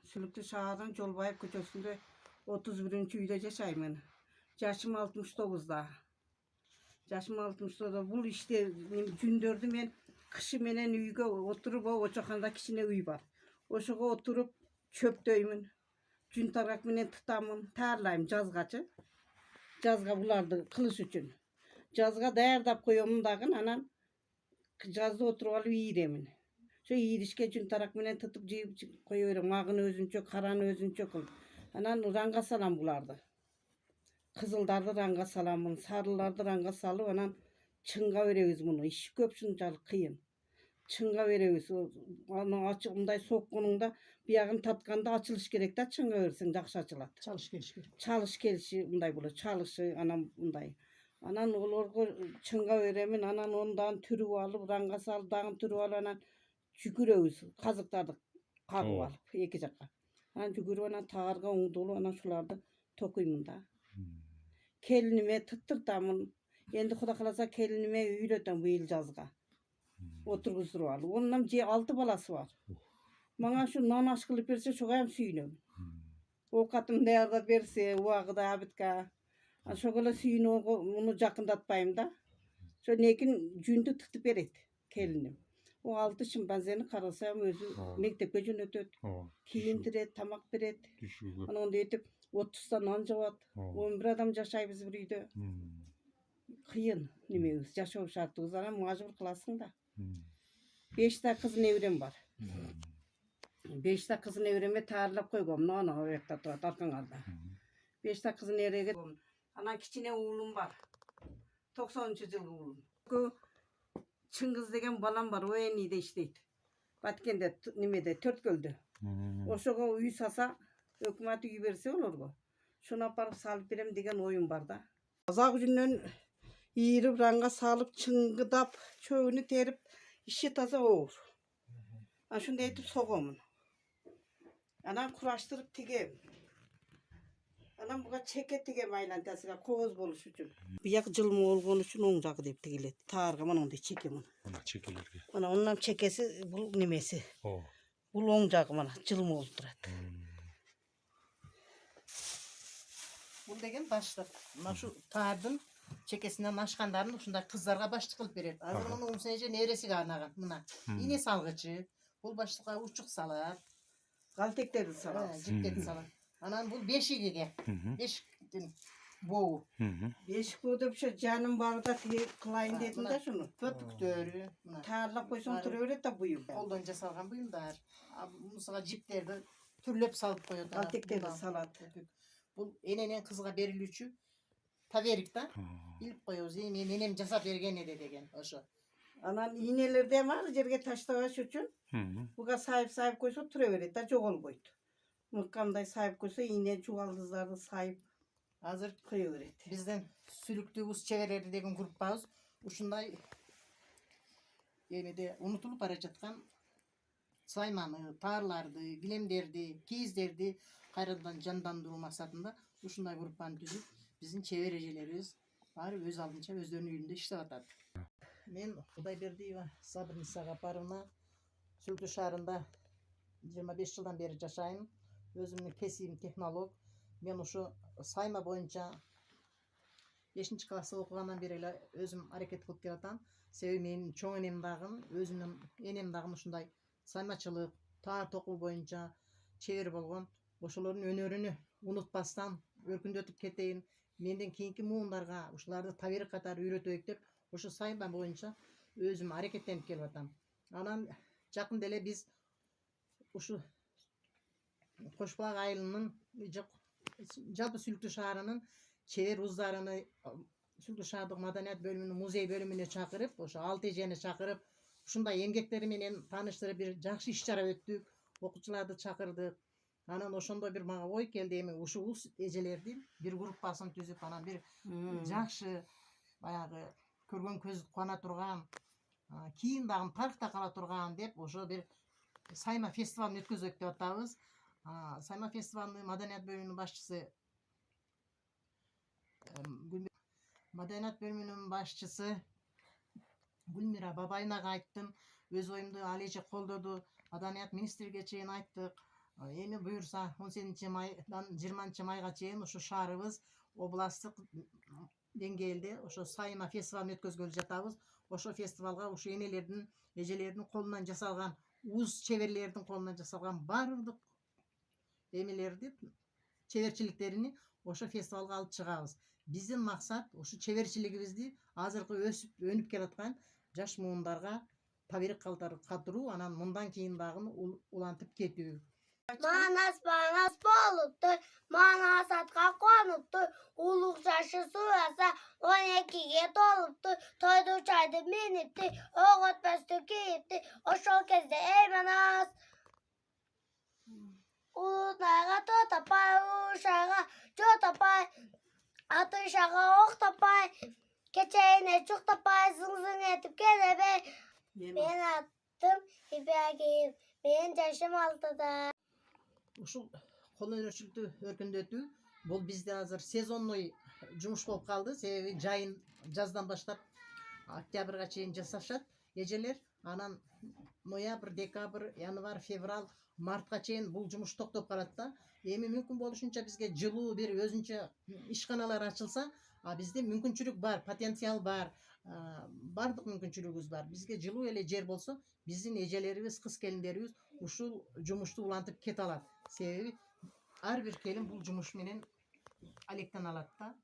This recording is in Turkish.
Sülüklü Şah'ın Jolbayıp köşesinde 31. үйde yaşayman. Yaşım 69'da. Yaşım 69'da. Bu işte gündördü men kışı menen uyga oturup o oçakanda kişine uy var. Oşuğa oturup çöp döyümün. Gün tarak menen tutamın. Tarlayım жазgaçı. Жазga bulardı kılıç üçün. Жазga dayardap koyumun dağın anan жазda oturup alıp yiyiremin. Şu yiyirişke gün tarak menen tutup jeyip koyuyorum. Ağını özünçö, karanı özünçö kıl. Anan ranga salam bulardı. Kızıldardı ranga salamın, sarılardı ranga salıp anan çınga veremiz bunu. İş köpsüncalık kıyın. Çınga veremiz. Onu açık bunday sokkununda bir yağın tatkanda açılış gerek de çınga versin, jakşı açılat. Çalış geliş gerek. Çalış gelişi bunday bulu. Çalışı anam bunday. Anan olorgo çınga veremin, anan ondan türü alıp ranga salıp dağın türü alıp anan jüküröbüz. Kazıktardık kagıp alıp iki jakka. Anan jükürüp anan tağarga oңdolu anan şulardı tokuymun da. Kelinime tıttırtamın. Endi Xuda kalasa kelinime üyretem bu yıl жазga. Oturguzdurup alıp. Ondan 6 balası var. Bana şu non aş kılıp berse şoğayam süyünüm. Ovkatım dayarda berse, uagıda abitka. Şoğala süyünü onu jakındatpayım da. Şu nekin jündü tıtıp beret kelinim. O 6 şimpanzeni karasayam özü mektepke jönötöt. Kiyindiret, tamak beret. Ana onda etip 30'dan non jabat. 11 adam jaşayбыз bir үйde. Kıyın nememiz. Yaşao şartыбыз ana majbur kılasың da. 5 ta kız nevrem var. 5 ta kız nevreme tarlap koygom. Nono o yakta turat arkaňarda. 5 ta kız nevrege ana kiçine uğlum var. 90-yıl uğlum. Çıngız degen balam var. O enide işteydi. Batkende nimede Törtköl'dü. Oşoga uy sasa hökümet uy berse olurgo. Şunu aparıp salıp berem degen oyun var da. Azak yüzünden yiyirip ranga salıp çıngıdap çöğünü terip işi taza olur. Şunu etip soğumun. Anam kuraştırıp tigem. Anam buga çeke tigem aylantasıga koz boluş üçün. Biyak jılma olgon üçün oң jagı dep tigilet. Taarga mana onday çekemin. Ana çekelerge. Mana ondan çekesi bu nimesi. O. Bu oң jagı mana jılma olup turat. Bu degen başlık. Mana şu tardın çekesinden aşkanların uşunday kızlarga başlık kılıp berет. Azыр munu umseje neresiga arnagan mına. İne salgıcı. Bul başlıkka uçuk salar. Galtekleri salabız. Jiptet salar. Anan bul beşigige. Beşiktin boğu. Beşik boğuda bir şey canım var da kılayın dedim de şunu. Köpüktörü. Tarla koysun duruyor da buyum. Koldan jasalgan buyumlar. Musaga jiplerdi türlep salıp koyuyordu. Galtekleri salat. Bu enenen kızga berilүүчү taverik da bilip koyuyoruz. Men enem jasap bergen ede degen oşo. Anan iğnelerden var жерге taştaş üçün. Buga sahip koysa turuveret da jogol koydu. Mıkkamday sahip koysa iğne çuvaldızlardı sahip Azır koyuveret. bizden sülüktüğümüz çeveleri degen grupbaz. Uşunday de unutulup bara жаткан saymanı, tarlardı, gilemderdi, kiyizderdi kayradan jandandırуу maksatında uşunday gruppan түзүп bizim çevrecilerimiz var öz aldınça özlerinin uyunda işlep atat. Men Kudayberdieva Sabırnisa Gaparovna Sültü şaharında 25 yıldan beri jaşayım. Özümün kesibim технолог. Men uşu sayma boyunca 5. klassa okugandan beri эле özüm hareket kılıp kelatam. Sebebi menin çoğ enem dagım, özümün enem dagım uşunday saymaçılık, taar tokuu boyunca çevir bolgon. Oşolorдун önörünü unutpastan örkүnдөтүп кетейин. Menden kийинки муундарга ушуларды табирик катары үйрөтөйүк деп ошо сайма боюнча өзүм аракеттенип келип атам. Анан жакында эле биз ушу Koşbulak айылынын жалпы Sülüktü шаарынын чебер уздарын Sülüktü шаардык маданият бөлүмүнүн музей бөлүмүнө чакырып, ошо 6 эжени чакырып, ушундай эмгектери менен тааныштырып бир жакшы иш чара өттүк, окуучуларды чакырдык. Анан ошондо бир мага ой келди, эми ушул улус эжелердин бир группасын түзүп, анан бир жакшы баягы көргөн көз кубана турган, кийин дагы паркта кала турган деп ошо бир сайма фестивалын өткөзөк деп атабыз. Sayma Festivali'nin Madaniyat Bölümünün başçısı Gülmira Babayınaga ayttım. Öz oyumdu alece koldodu. Madaniyat Ministriga çeyin ayttık. Эми буюрса 18-майдан 20-майга чейин ушу шаарыбыз областтык деңгээлде ошо сайма фестивалын өткөзгөлү жатабыз. Ошо фестивалга ушу энелердин, эжелердин колунан жасалган, уз чеберлердин колунан жасалган баардык эмелерди, чеберчиликтерини ошо фестивалга алып чыгабыз. Биздин максат ушу чеберчилигибизди азыркы өсүп өнүп келаткан жаш муундарга табирик калтыруу, анан мындан кийин дагы улантып кетүү. Манас болупты, манасатка конупту, улук жашы суяса 12-ге толупту, тойду чайды минипти, оготпөстү кийипти, ошол кезде эй манас. Улунайга то тапай, ушайга жо тапай, атышага ок тапай, кечейине чук тапай, зың этип келебей. Мен аттым Ибрагим, менин жашым 6-да. Ушул кол өнөрчүлүктү өркүндөтүү бул бизде азыр сезонный жумуш болуп калды. Себеби жаздан баштап октябрга чейин жасашат эжелер. Анан ноябрь, декабрь, январь, февраль, мартка чейин бул жумуш токтоп калат да. Эми мүмкүн болушунча бизге жылуу бир өзүнчө ишканалар ачылса, бизде мүмкүнчүлүк бар, потенциал бар, бардык мүмкүнчүлүгүбүз бар. Бизге жылуу эле жер болсо, биздин эжелерибиз, кыз келиндерибиз ушул жумушту улантып кете алат. Себеби ар бир келин бул жумуш менен алектен алат да.